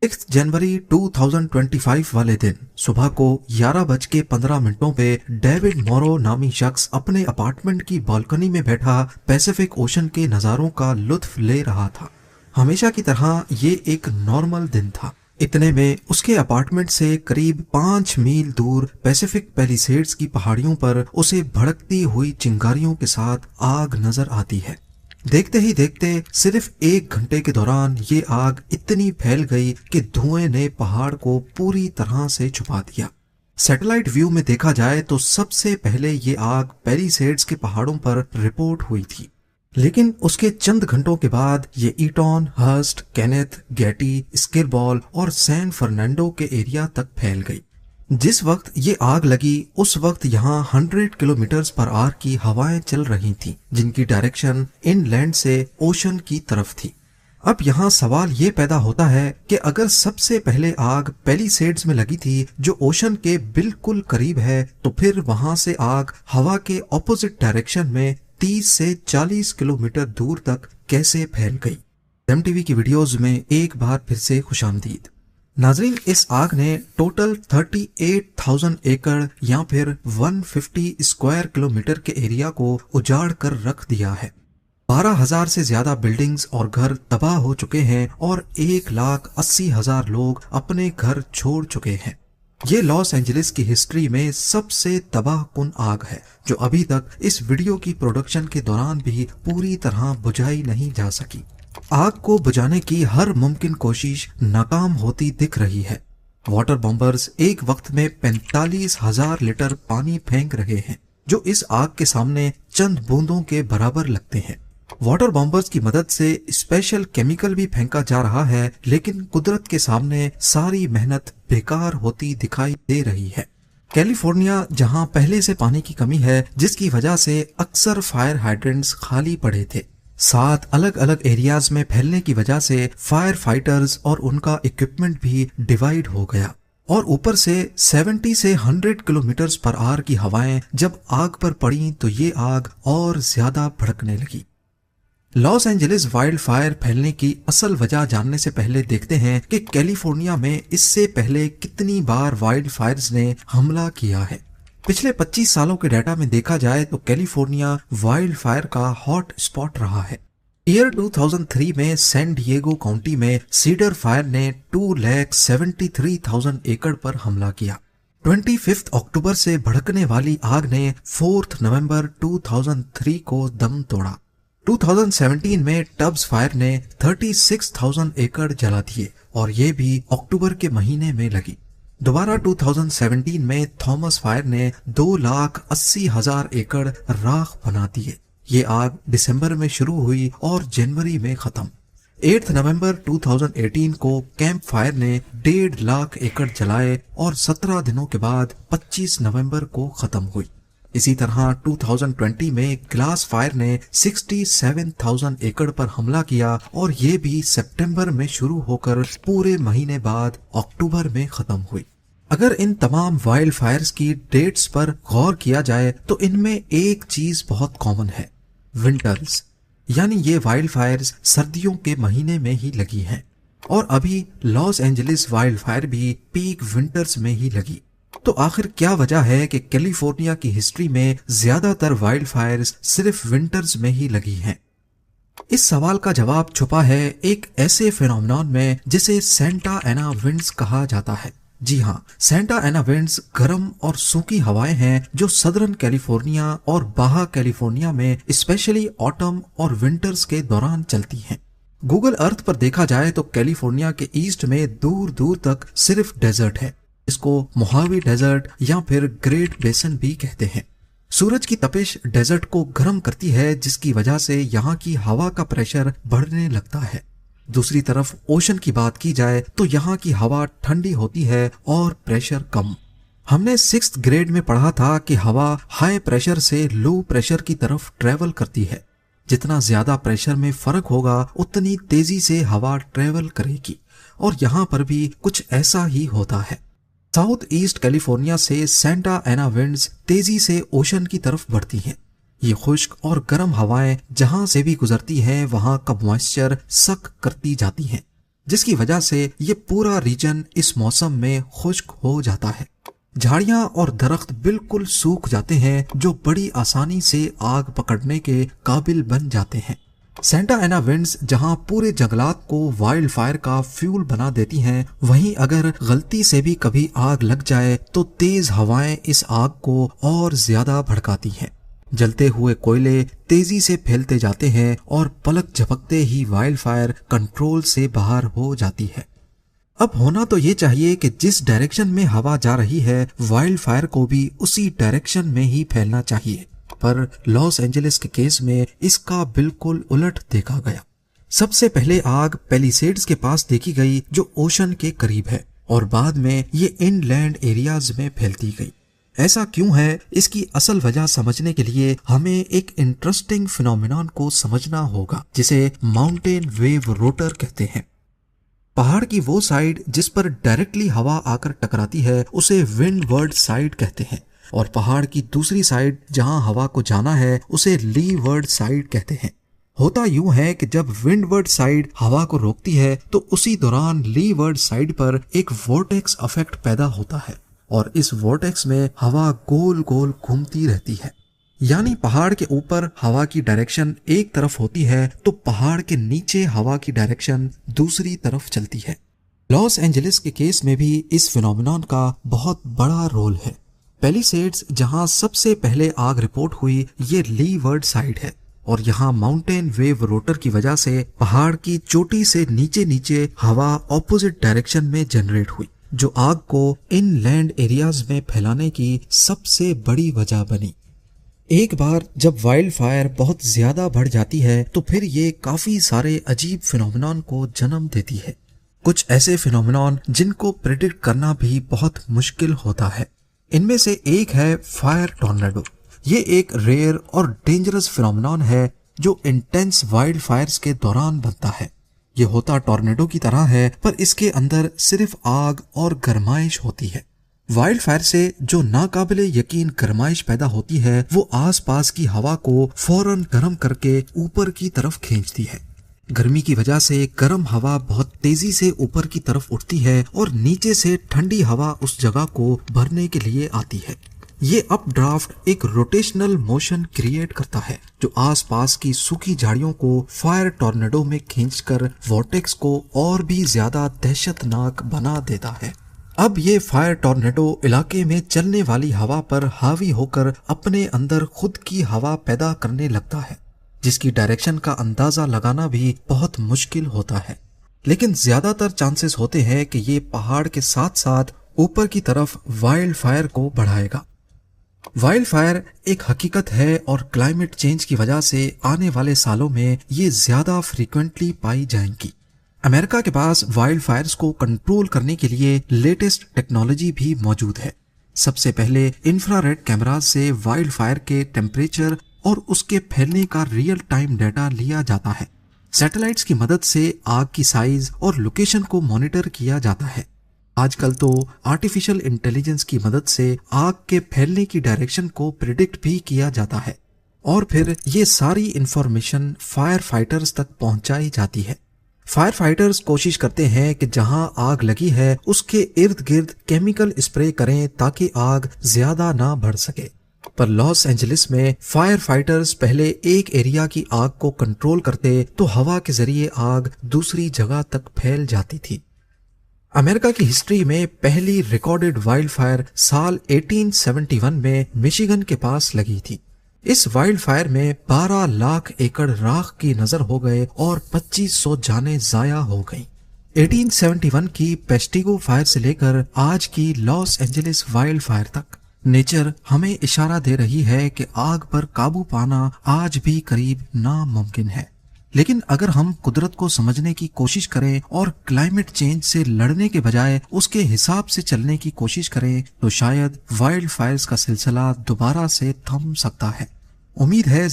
6 जनवरी 2025 वाले दिन सुबह को 11:15 पे डेविड मोरो नामी शख्स अपने अपार्टमेंट की बालकनी में बैठा पैसिफिक ओशन के नज़ारों का लुत्फ ले रहा था। हमेशा की तरह ये एक नॉर्मल दिन था। इतने में उसके अपार्टमेंट से करीब 5 मील दूर पैसिफिक पैलिसेड्स की पहाड़ियों पर उसे भड़कती हुई चिंगारियों के साथ आग नजर आती है। देखते ही देखते सिर्फ 1 घंटे के दौरान ये आग इतनी फैल गई कि धुएं ने पहाड़ को पूरी तरह से छुपा दिया। सैटेलाइट व्यू में देखा जाए तो सबसे पहले ये आग पैलिसेड्स के पहाड़ों पर रिपोर्ट हुई थी, लेकिन उसके चंद घंटों के बाद ये ईटॉन, हर्स्ट, केनेथ, गेटी, स्किरबॉल और सैन फर्नांडो के एरिया तक फैल गई। जिस वक्त ये आग लगी उस वक्त यहाँ 100 किलोमीटर्स पर आवर की हवाएं चल रही थीं, जिनकी डायरेक्शन इनलैंड से ओशन की तरफ थी। अब यहाँ सवाल ये पैदा होता है कि अगर सबसे पहले आग पैलिसेड्स में लगी थी जो ओशन के बिल्कुल करीब है, तो फिर वहां से आग हवा के ऑपोजिट डायरेक्शन में 30 से 40 किलोमीटर दूर तक कैसे फैल गई। एमटीवी की वीडियोस में एक बार फिर से खुशामदीद। नाजरीन, इस आग ने टोटल 38,000 एकड़ या फिर 150 स्क्वायर किलोमीटर के एरिया को उजाड़ कर रख दिया है। 12,000 से ज्यादा बिल्डिंग्स और घर तबाह हो चुके हैं और 1,80,000 लोग अपने घर छोड़ चुके हैं। ये लॉस एंजलिस की हिस्ट्री में सबसे तबाहकुन आग है, जो अभी तक इस वीडियो की प्रोडक्शन के दौरान भी पूरी तरह बुझाई नहीं जा सकी। आग को बुझाने की हर मुमकिन कोशिश नाकाम होती दिख रही है। वाटर बॉम्बर्स एक वक्त में 45,000 लीटर पानी फेंक रहे हैं, जो इस आग के सामने चंद बूंदों के बराबर लगते हैं। वाटर बॉम्बर्स की मदद से स्पेशल केमिकल भी फेंका जा रहा है, लेकिन कुदरत के सामने सारी मेहनत बेकार होती दिखाई दे रही है। कैलिफोर्निया, जहां पहले से पानी की कमी है, जिसकी वजह से अक्सर फायर हाइड्रेंट्स खाली पड़े थे, 7 अलग अलग एरियाज में फैलने की वजह से फायर फाइटर्स और उनका इक्विपमेंट भी डिवाइड हो गया। और ऊपर से 70 से 100 किलोमीटर पर आवर की हवाएं जब आग पर पड़ी तो ये आग और ज्यादा भड़कने लगी। लॉस एंजलिस वाइल्ड फायर फैलने की असल वजह जानने से पहले देखते हैं कि कैलिफोर्निया में इससे पहले कितनी बार वाइल्ड फायर्स ने हमला किया है। पिछले 25 सालों के डाटा में देखा जाए तो कैलिफोर्निया वाइल्ड फायर का हॉट स्पॉट रहा है। ईयर 2003 में सैन डिएगो काउंटी में सीडर फायर ने 2,73,000 एकड़ पर हमला किया। 25 अक्टूबर से भड़कने वाली आग ने 4 नवंबर 2003 को दम तोड़ा। 2017 में टब्स फायर ने 36,000 एकड़ जला दिए और ये भी अक्टूबर के महीने में लगी। दोबारा 2017 में थॉमस फायर ने 2,80,000 एकड़ राख बना दिए। ये आग दिसंबर में शुरू हुई और जनवरी में खत्म। 8 नवंबर 2018 को कैंप फायर ने 1.5 लाख एकड़ जलाए और 17 दिनों के बाद 25 नवंबर को खत्म हुई। इसी तरह 2020 में ग्लास फायर ने 67,000 एकड़ पर हमला किया और ये भी सितंबर में शुरू होकर पूरे महीने बाद अक्टूबर में खत्म हुई। अगर इन तमाम वाइल्ड फायर्स की डेट्स पर गौर किया जाए तो इनमें एक चीज बहुत कॉमन है, विंटर्स। यानी ये वाइल्ड फायर्स सर्दियों के महीने में ही लगी हैं और अभी लॉस एंजलिस वाइल्ड फायर भी पीक विंटर्स में ही लगी। तो आखिर क्या वजह है कि कैलिफोर्निया की हिस्ट्री में ज्यादातर वाइल्ड फायर्स सिर्फ विंटर्स में ही लगी हैं? इस सवाल का जवाब छुपा है एक ऐसे फिनोमेनन में जिसे सेंटा एना विंड्स कहा जाता है। जी हाँ, सेंटा एना विंड्स गर्म और सूखी हवाएं हैं जो सदर्न कैलिफोर्निया और बाहा कैलिफोर्निया में स्पेशली ऑटम और विंटर्स के दौरान चलती हैं। गूगल अर्थ पर देखा जाए तो कैलिफोर्निया के ईस्ट में दूर दूर तक सिर्फ डेजर्ट है। इसको मोहावी डेजर्ट या फिर ग्रेट बेसन भी कहते हैं। सूरज की तपिश डेजर्ट को गर्म करती है, जिसकी वजह से यहाँ की हवा का प्रेशर बढ़ने लगता है। दूसरी तरफ ओशन की बात की जाए तो यहाँ की हवा ठंडी होती है और प्रेशर कम। हमने 6th ग्रेड में पढ़ा था कि हवा हाई प्रेशर से लो प्रेशर की तरफ ट्रेवल करती है। जितना ज्यादा प्रेशर में फर्क होगा उतनी तेजी से हवा ट्रेवल करेगी और यहाँ पर भी कुछ ऐसा ही होता है। साउथ ईस्ट कैलिफोर्निया से सेंटा एना विंड्स तेजी से ओशन की तरफ बढ़ती हैं। ये खुश्क और गर्म हवाएं जहां से भी गुजरती हैं वहां का मॉइस्चर सक करती जाती हैं। جس کی وجہ سے یہ پورا ریجن اس موسم میں خشک ہو جاتا ہے۔ جھاڑیاں اور درخت بالکل سوکھ جاتے ہیں جو بڑی آسانی سے آگ پکڑنے کے قابل بن جاتے ہیں۔ سینٹا اینا ونڈز جہاں پورے جنگلات کو وائلڈ فائر کا فیول بنا دیتی ہیں، وہیں اگر غلطی سے بھی کبھی آگ لگ جائے تو تیز ہوائیں اس آگ کو اور زیادہ بھڑکاتی ہیں۔ جلتے ہوئے کوئلے تیزی سے پھیلتے جاتے ہیں اور پلک جھپکتے ہی وائلڈ فائر کنٹرول سے باہر ہو جاتی ہے۔ اب ہونا تو یہ چاہیے کہ جس ڈائریکشن میں ہوا جا رہی ہے وائلڈ فائر کو بھی اسی ڈائریکشن میں ہی پھیلنا چاہیے، پر لاس اینجلس کے کیس میں اس کا بالکل الٹ دیکھا گیا۔ سب سے پہلے آگ پیلیسیڈز کے پاس دیکھی گئی جو اوشن کے قریب ہے، اور بعد میں یہ ان لینڈ ایریاز میں پھیلتی گئی۔ ایسا کیوں ہے؟ اس کی اصل وجہ سمجھنے کے لیے ہمیں ایک انٹرسٹنگ فینومینون کو سمجھنا ہوگا جسے ماؤنٹین ویو روٹر کہتے ہیں۔ پہاڑ کی وہ سائیڈ جس پر ڈائریکٹلی ہوا آ کر ٹکراتی ہے اسے ونڈ ورڈ سائیڈ کہتے ہیں، اور پہاڑ کی دوسری سائیڈ جہاں ہوا کو جانا ہے اسے لی ورڈ سائیڈ کہتے ہیں۔ ہوتا یوں ہے کہ جب ونڈ ورڈ سائیڈ ہوا کو روکتی ہے تو اسی دوران لی ورڈ سائیڈ پر ایک وورٹیکس افیکٹ پیدا ہوتا ہے، اور اس وورٹیکس میں ہوا گول گول گھومتی رہتی ہے۔ یعنی پہاڑ کے اوپر ہوا کی ڈائریکشن ایک طرف ہوتی ہے تو پہاڑ کے نیچے ہوا کی ڈائریکشن دوسری طرف چلتی ہے۔ لاس اینجلس کے کیس میں بھی اس فینومینون کا بہت بڑا رول ہے۔ پیلیسیڈز جہاں سب سے پہلے آگ رپورٹ ہوئی یہ لی ورڈ سائیڈ ہے، اور یہاں ماؤنٹین ویو روٹر کی وجہ سے پہاڑ کی چوٹی سے نیچے نیچے ہوا اپوزٹ ڈائریکشن میں جنریٹ ہوئی، جو آگ کو ان لینڈ ایریاز میں پھیلانے کی سب سے بڑی وجہ بنی۔ ایک بار جب وائلڈ فائر بہت زیادہ بڑھ جاتی ہے تو پھر یہ کافی سارے عجیب فینومینون کو جنم دیتی ہے، کچھ ایسے فینومینون جن کو پریڈکٹ کرنا بھی بہت مشکل ہوتا ہے۔ ان میں سے ایک ہے فائر ٹورنیڈو۔ یہ ایک ریئر اور ڈینجرس فینومینون ہے جو انٹینس وائلڈ فائرز کے دوران بنتا ہے۔ یہ ہوتا ٹورنیڈو کی طرح ہے، پر اس کے اندر صرف آگ اور گرمائش ہوتی ہے۔ وائلڈ فائر سے جو ناقابل یقین گرمائش پیدا ہوتی ہے وہ آس پاس کی ہوا کو فوراً گرم کر کے اوپر کی طرف کھینچتی ہے۔ گرمی کی وجہ سے گرم ہوا بہت تیزی سے اوپر کی طرف اٹھتی ہے اور نیچے سے ٹھنڈی ہوا اس جگہ کو بھرنے کے لیے آتی ہے۔ یہ اپ ڈرافٹ ایک روٹیشنل موشن کریٹ کرتا ہے جو آس پاس کی سوکھی جھاڑیوں کو فائر ٹورنیڈو میں کھینچ کر وارٹیکس کو اور بھی زیادہ دہشت ناک بنا دیتا ہے۔ اب یہ فائر ٹورنیڈو علاقے میں چلنے والی ہوا پر حاوی ہو کر اپنے اندر خود کی ہوا پیدا کرنے لگتا ہے، جس کی ڈائریکشن کا اندازہ لگانا بھی بہت مشکل ہوتا ہے، لیکن زیادہ تر چانسز ہوتے ہیں کہ یہ پہاڑ کے ساتھ ساتھ اوپر کی طرف وائلڈ فائر کو بڑھائے گا۔ وائلڈ فائر ایک حقیقت ہے اور کلائمیٹ چینج کی وجہ سے آنے والے سالوں میں یہ زیادہ فریکوینٹلی پائی جائیں گی۔ امریکہ کے پاس وائلڈ فائرز کو کنٹرول کرنے کے لیے لیٹسٹ ٹیکنالوجی بھی موجود ہے۔ سب سے پہلے انفراریڈ کیمراز سے وائلڈ فائر کے ٹیمپریچر اور اس کے پھیلنے کا ریئل ٹائم ڈیٹا لیا جاتا ہے۔ سیٹلائٹس کی مدد سے آگ کی سائز اور لوکیشن کو مانیٹر کیا جاتا ہے۔ آج کل تو آرٹیفیشل انٹیلیجنس کی مدد سے آگ کے پھیلنے کی ڈائریکشن کو پریڈکٹ بھی کیا جاتا ہے، اور پھر یہ ساری انفارمیشن فائر فائٹرز تک پہنچائی جاتی ہے۔ فائر فائٹرز کوشش کرتے ہیں کہ جہاں آگ لگی ہے اس کے ارد گرد کیمیکل اسپرے کریں تاکہ آگ زیادہ نہ بڑھ سکے، پر لاس اینجلس میں فائر فائٹرز پہلے ایک ایریا کی آگ کو کنٹرول کرتے تو ہوا کے ذریعے آگ دوسری جگہ تک پھیل جاتی تھی۔ امریکہ کی ہسٹری میں پہلی ریکارڈڈ وائلڈ فائر سال 1871 میں میشیگن کے پاس لگی تھی۔ اس وائلڈ فائر میں 12 لاکھ ایکڑ راکھ کی نظر ہو گئے اور 2500 جانیں ضائع ہو گئیں۔ 1871 کی پیسٹیگو فائر سے لے کر آج کی لاس اینجلس وائلڈ فائر تک نیچر ہمیں اشارہ دے رہی ہے کہ آگ پر قابو پانا آج بھی قریب ناممکن ہے، لیکن اگر ہم قدرت کو سمجھنے کی کوشش کریں اور کلائمیٹ چینج سے لڑنے کے بجائے اس کے حساب سے چلنے کی کوشش کریں تو شاید وائلڈ فائرز کا سلسلہ دوبارہ سے تھم سکتا ہے۔ امید ہے